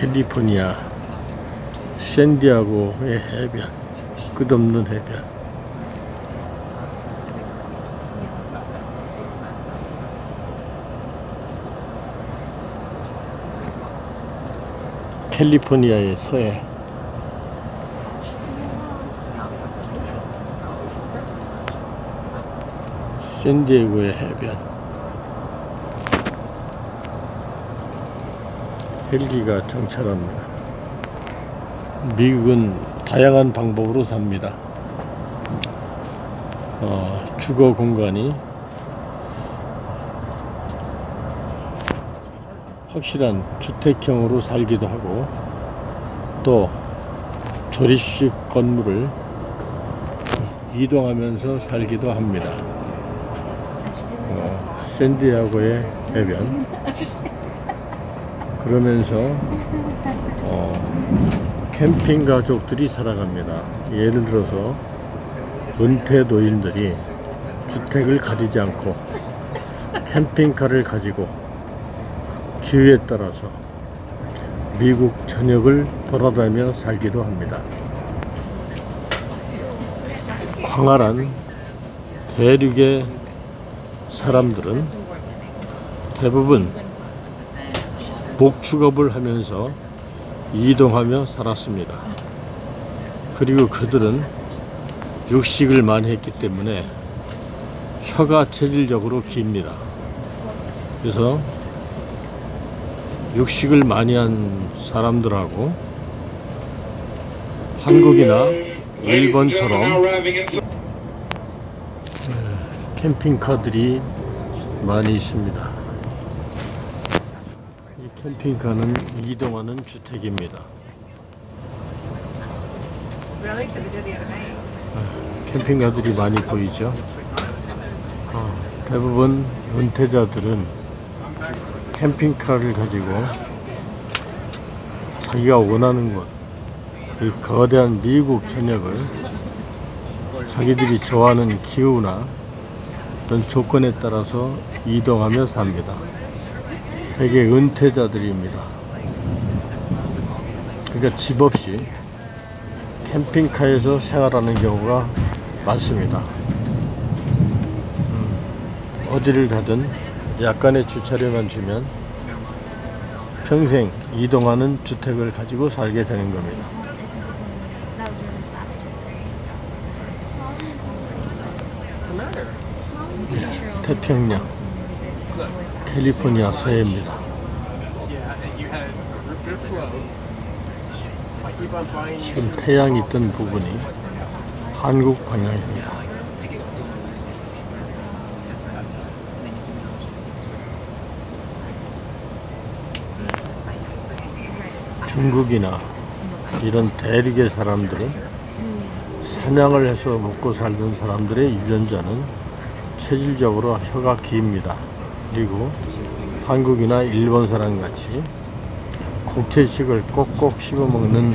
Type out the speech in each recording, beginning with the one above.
캘리포니아 샌디에고의 해변, 끝없는 해변. 캘리포니아의 서해, 샌디에고의 해변. 헬기가 정찰합니다. 미국은 다양한 방법으로 삽니다. 주거 공간이 확실한 주택형으로 살기도 하고, 또 조립식 건물을 이동하면서 살기도 합니다. 샌디에고의 해변. 그러면서 캠핑 가족들이 살아갑니다. 예를 들어서 은퇴 노인들이 주택을 가리지 않고 캠핑카를 가지고 기후에 따라서 미국 전역을 돌아다니며 살기도 합니다. 광활한 대륙의 사람들은 대부분 목축업을 하면서 이동하며 살았습니다. 그리고 그들은 육식을 많이 했기 때문에 혀가 체질적으로 깁니다. 그래서 육식을 많이 한 사람들하고 한국이나 일본처럼 캠핑카들이 많이 있습니다. 이 캠핑카는 이동하는 주택입니다. 캠핑카들이 많이 보이죠. 대부분 은퇴자들은 캠핑카를 가지고 자기가 원하는 곳, 이 거대한 미국 전역을 자기들이 좋아하는 기후나 그런 조건에 따라서 이동하며 삽니다. 대개 은퇴자들입니다. 그러니까 집 없이 캠핑카에서 생활하는 경우가 많습니다. 어디를 가든 약간의 주차료만 주면 평생 이동하는 주택을 가지고 살게 되는 겁니다. 태평양 캘리포니아 서해입니다. 지금 태양이 뜬 부분이 한국 방향입니다. 중국이나 이런 대륙의 사람들은 사냥을 해서 먹고 살던 사람들의 유전자는 체질적으로 혀가 깁니다. 그리고 한국이나 일본 사람같이 곡채식을 꼭꼭 씹어 먹는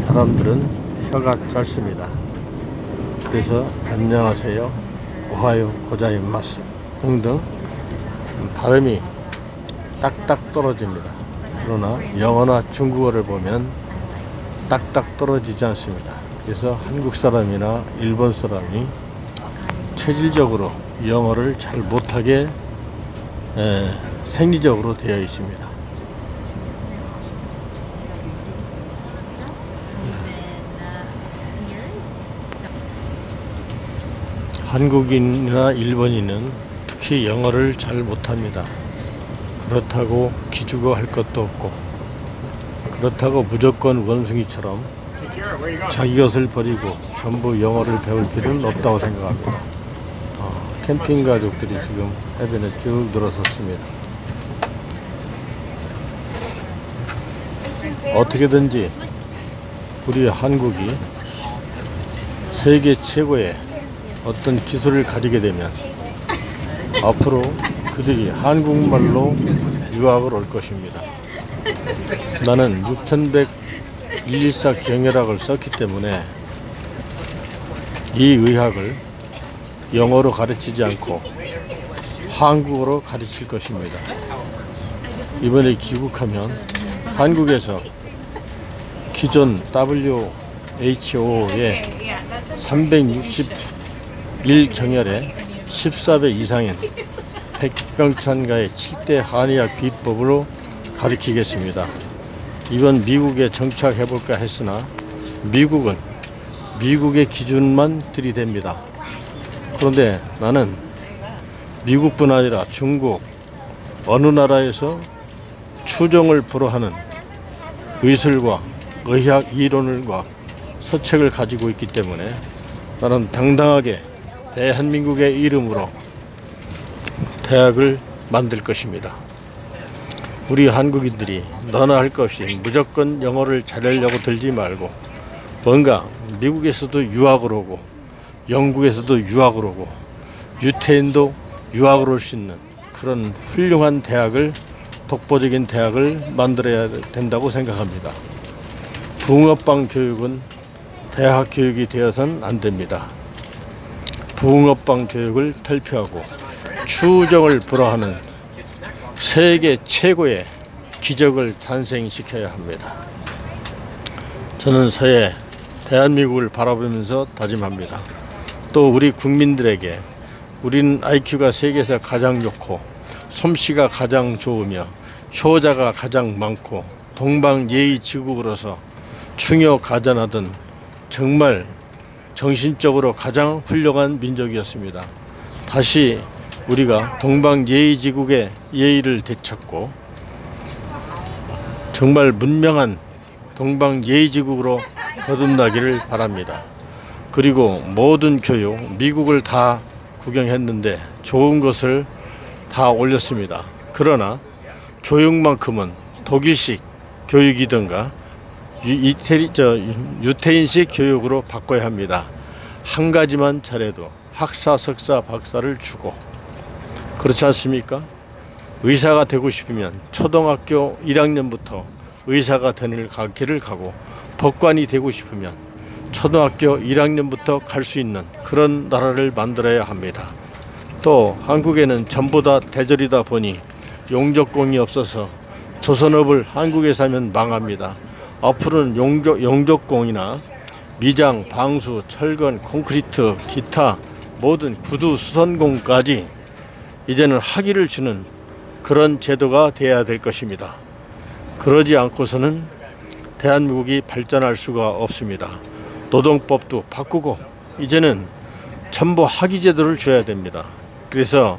사람들은 혀가 짧습니다. 그래서 안녕하세요, 오하요 고자이마스 등등 발음이 딱딱 떨어집니다. 그러나 영어나 중국어를 보면 딱딱 떨어지지 않습니다. 그래서 한국 사람이나 일본 사람이 체질적으로 영어를 잘 못하게 생리적으로 되어 있습니다. 한국인이나 일본인은 특히 영어를 잘 못합니다. 그렇다고 기죽어 할 것도 없고, 그렇다고 무조건 원숭이처럼 자기 것을 버리고 전부 영어를 배울 필요는 없다고 생각합니다. 캠핑 가족들이 지금 해변에 쭉 늘어섰습니다. 어떻게든지 우리 한국이 세계 최고의 어떤 기술을 가지게 되면 앞으로 그들이 한국말로 유학을 올 것입니다. 나는 6114 경혈학을 썼기 때문에 이 의학을 영어로 가르치지 않고 한국어로 가르칠 것입니다. 이번에 귀국하면 한국에서 기존 WHO의 361 경혈의 14배 이상인 백병찬가의 7대 한의학 비법으로 가르치겠습니다. 이번 미국에 정착해볼까 했으나 미국은 미국의 기준만 들이댑니다. 그런데 나는 미국뿐 아니라 중국 어느 나라에서 추종을 불허하는 의술과 의학 이론과 서책을 가지고 있기 때문에 나는 당당하게 대한민국의 이름으로 대학을 만들 것입니다. 우리 한국인들이 너나 할 것 없이 무조건 영어를 잘하려고 들지 말고 뭔가 미국에서도 유학을 오고 영국에서도 유학을 오고 유태인도 유학을 올 수 있는 그런 훌륭한 대학을, 독보적인 대학을 만들어야 된다고 생각합니다. 붕어빵 교육은 대학 교육이 되어서는 안 됩니다. 붕어빵 교육을 탈피하고 추정을 불허하는 세계 최고의 기적을 탄생시켜야 합니다. 저는 새해 대한민국을 바라보면서 다짐합니다. 또 우리 국민들에게 우리는 IQ가 세계에서 가장 좋고 솜씨가 가장 좋으며 효자가 가장 많고 동방예의지국으로서 충효가전하던 정말 정신적으로 가장 훌륭한 민족이었습니다. 다시 우리가 동방예의지국의 예의를 되찾고 정말 문명한 동방예의지국으로 거듭나기를 바랍니다. 그리고 모든 교육, 미국을 다 구경했는데 좋은 것을 다 올렸습니다. 그러나 교육만큼은 독일식 교육이든가 유태인식 교육으로 바꿔야 합니다. 한 가지만 잘해도 학사, 석사, 박사를 주고, 그렇지 않습니까? 의사가 되고 싶으면 초등학교 1학년부터 의사가 되는 길을 가고, 법관이 되고 싶으면 초등학교 1학년부터 갈 수 있는 그런 나라를 만들어야 합니다. 또 한국에는 전부 다 대절이다 보니 용접공이 없어서 조선업을 한국에서 하면 망합니다. 앞으로는 용접공이나 미장, 방수, 철근, 콘크리트, 기타 모든 구두, 수선공까지 이제는 학위를 주는 그런 제도가 돼야 될 것입니다. 그러지 않고서는 대한민국이 발전할 수가 없습니다. 노동법도 바꾸고 이제는 전부 학위 제도를 줘야 됩니다. 그래서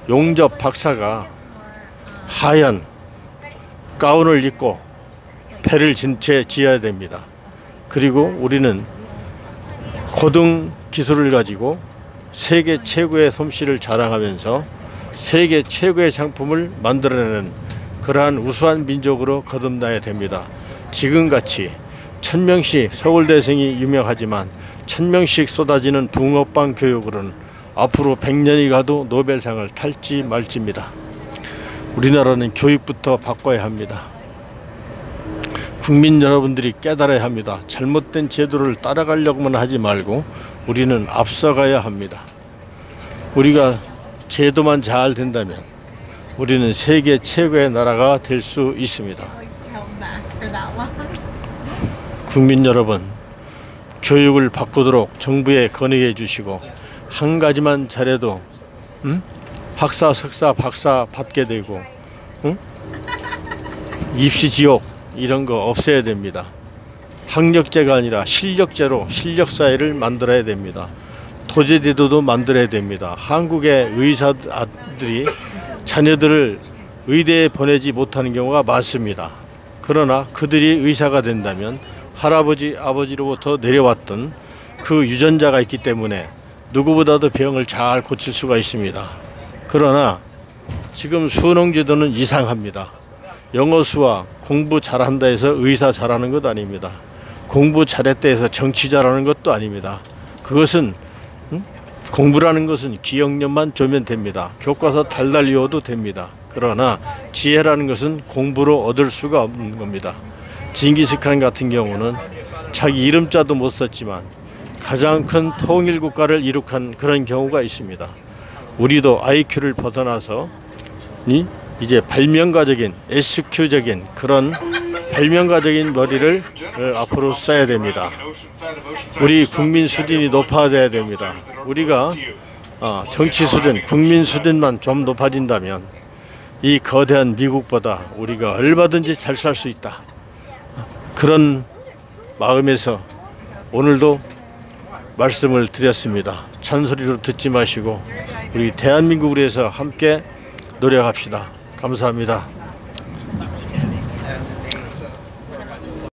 용접 박사가 하얀 가운을 입고 배를 진 채 지어야 됩니다. 그리고 우리는 고등 기술을 가지고 세계 최고의 솜씨를 자랑하면서 세계 최고의 상품을 만들어내는 그러한 우수한 민족으로 거듭나야 됩니다. 지금같이 1000명씩 서울대생이 유명하지만 1000명씩 쏟아지는 붕어빵 교육으로는 앞으로 100년이 가도 노벨상을 탈지 말지입니다. 우리나라는 교육부터 바꿔야 합니다. 국민 여러분들이 깨달아야 합니다. 잘못된 제도를 따라가려고만 하지 말고 우리는 앞서가야 합니다. 우리가 제도만 잘 된다면 우리는 세계 최고의 나라가 될 수 있습니다. 국민 여러분, 교육을 바꾸도록 정부에 건의해 주시고 한 가지만 잘해도 학사, 석사, 박사 받게 되고 입시 지옥 이런 거 없애야 됩니다. 학력제가 아니라 실력제로 실력사회를 만들어야 됩니다. 토제제도도 만들어야 됩니다. 한국의 의사들이 자녀들을 의대에 보내지 못하는 경우가 많습니다. 그러나 그들이 의사가 된다면 할아버지, 아버지로부터 내려왔던 그 유전자가 있기 때문에 누구보다도 병을 잘 고칠 수가 있습니다. 그러나 지금 수능제도는 이상합니다. 영어, 수학, 공부 잘한다 해서 의사 잘하는 것 아닙니다. 공부 잘했다 해서 정치 잘하는 것도 아닙니다. 그것은 공부라는 것은 기억력만 좋으면 됩니다. 교과서 달달 외워도 됩니다. 그러나 지혜라는 것은 공부로 얻을 수가 없는 겁니다. 징기스칸 같은 경우는 자기 이름자도 못 썼지만 가장 큰 통일국가를 이룩한 그런 경우가 있습니다. 우리도 IQ를 벗어나서 이제 발명가적인 SQ적인 그런 발명가적인 머리를 앞으로 써야 됩니다. 우리 국민 수준이 높아져야 됩니다. 우리가 정치 수준, 국민 수준만 좀 높아진다면 이 거대한 미국보다 우리가 얼마든지 잘 살 수 있다. 그런 마음에서 오늘도 말씀을 드렸습니다. 잔소리로 듣지 마시고 우리 대한민국을 위해서 함께 노력합시다. 감사합니다.